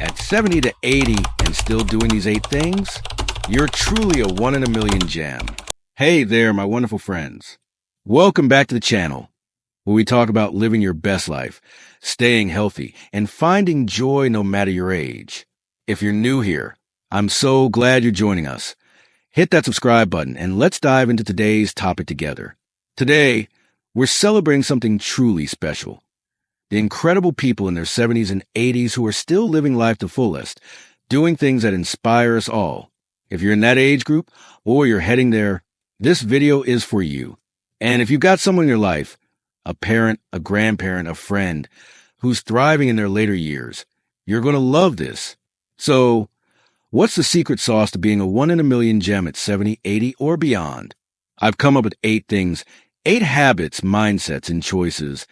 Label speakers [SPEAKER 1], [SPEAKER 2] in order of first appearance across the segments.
[SPEAKER 1] At 70 to 80 and still doing these 8 things, you're truly a one in a million gem. Hey there, my wonderful friends. Welcome back to the channel, where we talk about living your best life, staying healthy, and finding joy no matter your age. If you're new here, I'm so glad you're joining us. Hit that subscribe button and let's dive into today's topic together. Today, we're celebrating something truly special. The incredible people in their 70s and 80s who are still living life to fullest, doing things that inspire us all. If you're in that age group or you're heading there, this video is for you. And if you've got someone in your life, a parent, a grandparent, a friend, who's thriving in their later years, you're going to love this. So, what's the secret sauce to being a one in a million gem at 70, 80, or beyond? I've come up with 8 things, 8 habits, mindsets, and choices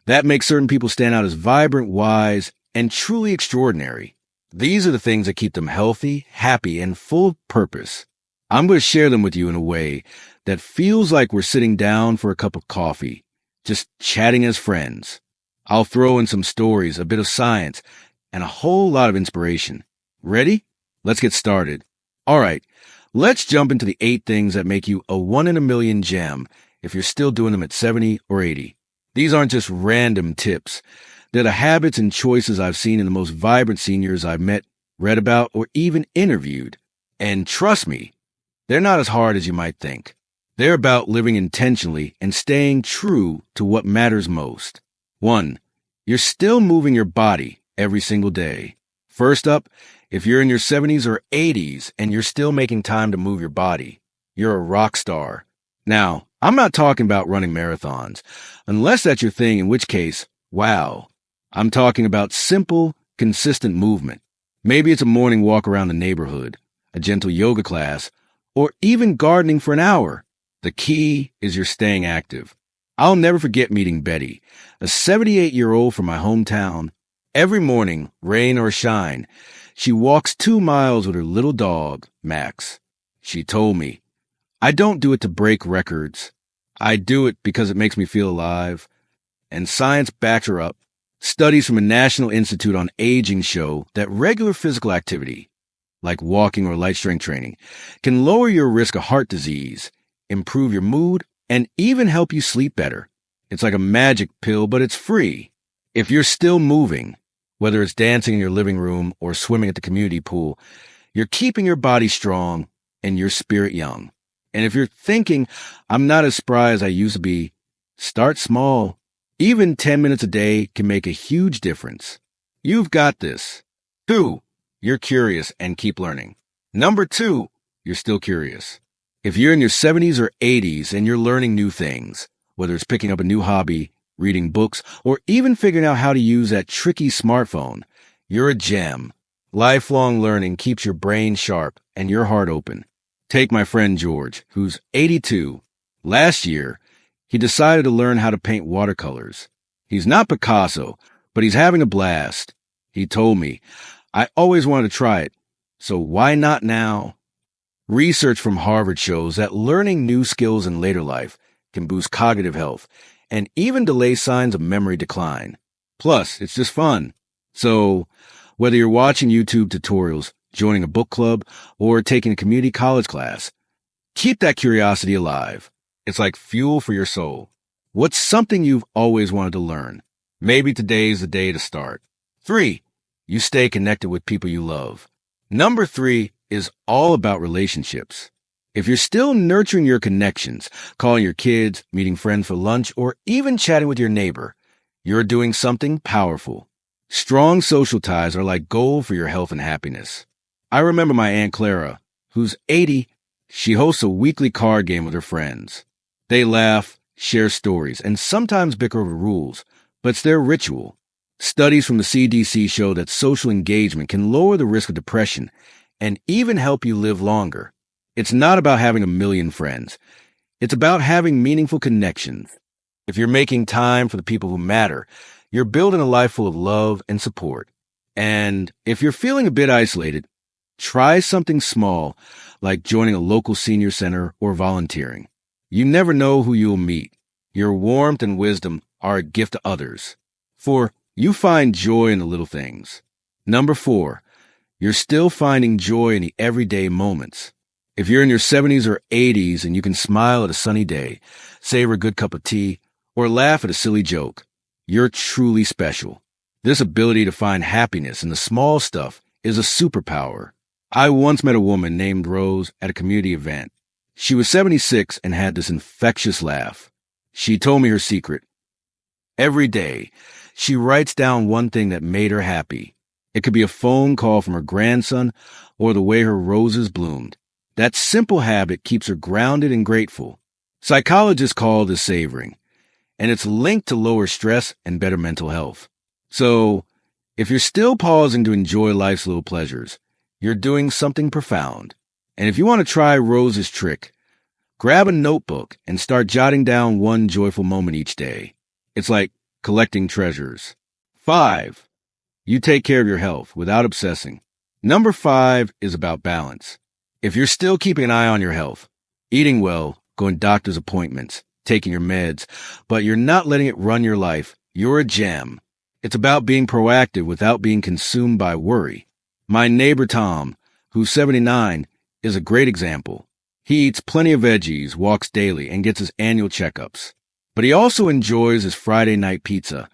[SPEAKER 1] that make certain people stand out as vibrant, wise, and truly extraordinary. These are the things that keep them healthy, happy, and full of purpose. I'm going to share them with you in a way that feels like we're sitting down for a cup of coffee, just chatting as friends. I'll throw in some stories, a bit of science, and a whole lot of inspiration. Ready? Let's get started. All right, let's jump into the 8 things that make you a one in a million gem if you're still doing them at 70 or 80. These aren't just random tips. They're the habits and choices I've seen in the most vibrant seniors I've met, read about, or even interviewed. And trust me, they're not as hard as you might think. They're about living intentionally and staying true to what matters most. 1. You're still moving your body every single day. First up, if you're in your 70s or 80s and you're still making time to move your body, you're a rock star. Now, I'm not talking about running marathons, unless that's your thing, in which case, wow. I'm talking about simple, consistent movement. Maybe it's a morning walk around the neighborhood, a gentle yoga class, or even gardening for an hour. The key is you're staying active. I'll never forget meeting Betty, a 78-year-old from my hometown. Every morning, rain or shine, she walks 2 miles with her little dog, Max. She told me, "I don't do it to break records. I do it because it makes me feel alive." And science backs her up. Studies from a National Institute on Aging show that regular physical activity, like walking or light strength training, can lower your risk of heart disease, improve your mood, and even help you sleep better. It's like a magic pill, but it's free. If you're still moving, whether it's dancing in your living room or swimming at the community pool, you're keeping your body strong and your spirit young. And if you're thinking, "I'm not as spry as I used to be," start small. Even 10 minutes a day can make a huge difference. You've got this. 2, you're curious and keep learning. Number 2, you're still curious. If you're in your 70s or 80s and you're learning new things, whether it's picking up a new hobby, reading books, or even figuring out how to use that tricky smartphone, you're a gem. Lifelong learning keeps your brain sharp and your heart open. Take my friend George, who's 82. Last year, he decided to learn how to paint watercolors. He's not Picasso, but he's having a blast. He told me, "I always wanted to try it, so why not now?" Research from Harvard shows that learning new skills in later life can boost cognitive health and even delay signs of memory decline. Plus, it's just fun. So, whether you're watching YouTube tutorials, joining a book club, or taking a community college class, keep that curiosity alive. It's like fuel for your soul. What's something you've always wanted to learn? Maybe today's the day to start. 3, you stay connected with people you love. Number 3 is all about relationships. If you're still nurturing your connections, calling your kids, meeting friends for lunch, or even chatting with your neighbor, you're doing something powerful. Strong social ties are like gold for your health and happiness. I remember my Aunt Clara, who's 80. She hosts a weekly card game with her friends. They laugh, share stories, and sometimes bicker over rules, but it's their ritual. Studies from the CDC show that social engagement can lower the risk of depression and even help you live longer. It's not about having a million friends. It's about having meaningful connections. If you're making time for the people who matter, you're building a life full of love and support. And if you're feeling a bit isolated, try something small, like joining a local senior center or volunteering. You never know who you'll meet. Your warmth and wisdom are a gift to others. For you find joy in the little things. Number 4, you're still finding joy in the everyday moments. If you're in your 70s or 80s and you can smile at a sunny day, savor a good cup of tea, or laugh at a silly joke, you're truly special. This ability to find happiness in the small stuff is a superpower. I once met a woman named Rose at a community event. She was 76 and had this infectious laugh. She told me her secret. Every day, she writes down one thing that made her happy. It could be a phone call from her grandson or the way her roses bloomed. That simple habit keeps her grounded and grateful. Psychologists call this savoring, and it's linked to lower stress and better mental health. So, if you're still pausing to enjoy life's little pleasures, you're doing something profound. And if you want to try Rose's trick, grab a notebook and start jotting down one joyful moment each day. It's like collecting treasures. 5, you take care of your health without obsessing. Number 5 is about balance. If you're still keeping an eye on your health, eating well, going to doctor's appointments, taking your meds, but you're not letting it run your life, you're a gem. It's about being proactive without being consumed by worry. My neighbor Tom, who's 79, is a great example. He eats plenty of veggies, walks daily, and gets his annual checkups. But he also enjoys his Friday night pizza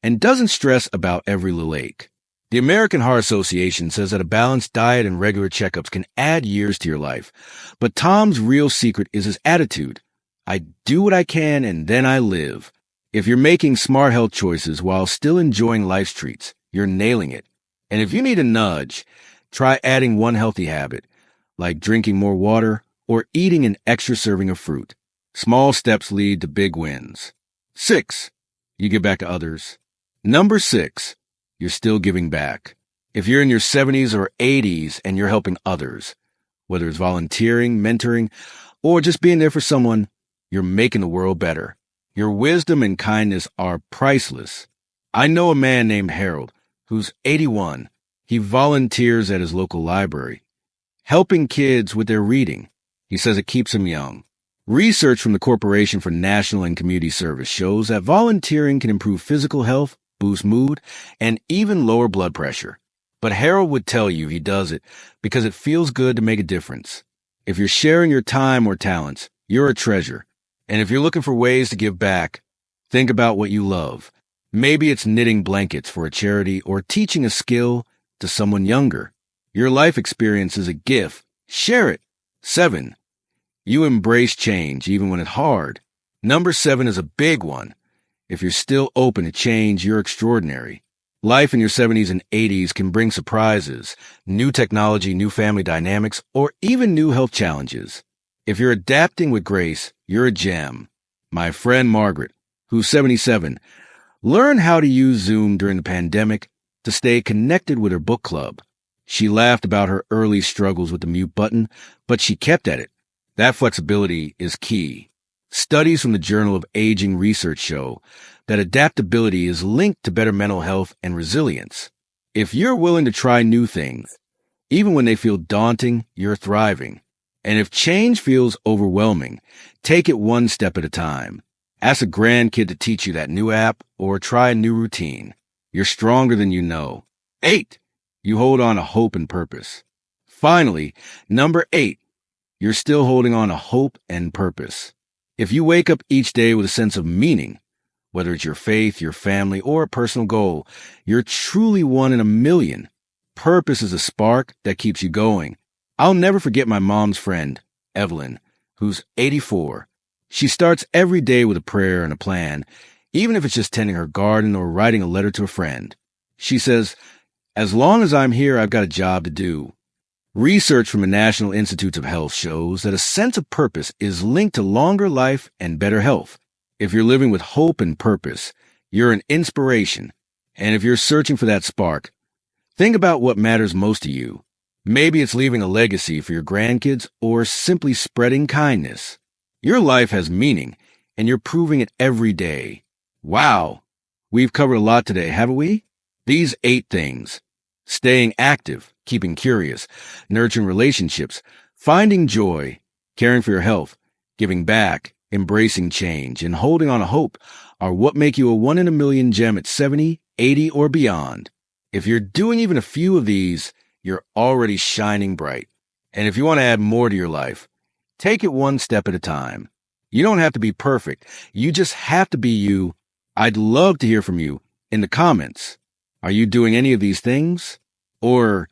[SPEAKER 1] and doesn't stress about every little ache. The American Heart Association says that a balanced diet and regular checkups can add years to your life. But Tom's real secret is his attitude. I do what I can and then I live. If you're making smart health choices while still enjoying life's treats, you're nailing it. And if you need a nudge, try adding one healthy habit, like drinking more water or eating an extra serving of fruit. Small steps lead to big wins. 6, you give back to others. Number 6, you're still giving back. If you're in your 70s or 80s and you're helping others, whether it's volunteering, mentoring, or just being there for someone, you're making the world better. Your wisdom and kindness are priceless. I know a man named Harold, who's 81. He volunteers at his local library, helping kids with their reading. He says it keeps him young. Research from the Corporation for National and Community Service shows that volunteering can improve physical health, boost mood, and even lower blood pressure. But Harold would tell you he does it because it feels good to make a difference. If you're sharing your time or talents, you're a treasure. And if you're looking for ways to give back, think about what you love. Maybe it's knitting blankets for a charity or teaching a skill to someone younger. Your life experience is a gift. Share it. 7, you embrace change even when it's hard. Number 7 is a big one. If you're still open to change, you're extraordinary. Life in your 70s and 80s can bring surprises, new technology, new family dynamics, or even new health challenges. If you're adapting with grace, you're a gem. My friend Margaret, who's 77, learned how to use Zoom during the pandemic to stay connected with her book club. She laughed about her early struggles with the mute button, but she kept at it. That flexibility is key. Studies from the Journal of Aging Research show that adaptability is linked to better mental health and resilience. If you're willing to try new things, even when they feel daunting, you're thriving. And if change feels overwhelming, take it one step at a time. Ask a grandkid to teach you that new app or try a new routine. You're stronger than you know. 8, you hold on to hope and purpose. Finally, number 8, you're still holding on to hope and purpose. If you wake up each day with a sense of meaning, whether it's your faith, your family, or a personal goal, you're truly one in a million. Purpose is a spark that keeps you going. I'll never forget my mom's friend, Evelyn, who's 84. She starts every day with a prayer and a plan, even if it's just tending her garden or writing a letter to a friend. She says, as long as I'm here, I've got a job to do. Research from the National Institutes of Health shows that a sense of purpose is linked to longer life and better health. If you're living with hope and purpose, you're an inspiration. And if you're searching for that spark, think about what matters most to you. Maybe it's leaving a legacy for your grandkids or simply spreading kindness. Your life has meaning, and you're proving it every day. Wow! We've covered a lot today, haven't we? These 8 things: staying active, keeping curious, nurturing relationships, finding joy, caring for your health, giving back, embracing change, and holding on to hope are what make you a 1 in a million gem at 70, 80, or beyond. If you're doing even a few of these, you're already shining bright. And if you want to add more to your life, take it one step at a time. You don't have to be perfect. You just have to be you. I'd love to hear from you in the comments. Are you doing any of these things? Or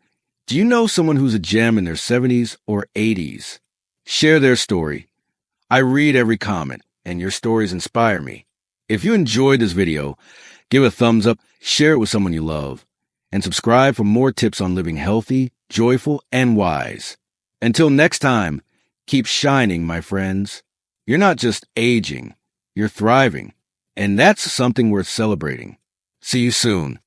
[SPEAKER 1] do you know someone who's a gem in their 70s or 80s? Share their story. I read every comment, and your stories inspire me. If you enjoyed this video, give a thumbs up, share it with someone you love, and subscribe for more tips on living healthy, joyful, and wise. Until next time, keep shining, my friends. You're not just aging, you're thriving, and that's something worth celebrating. See you soon.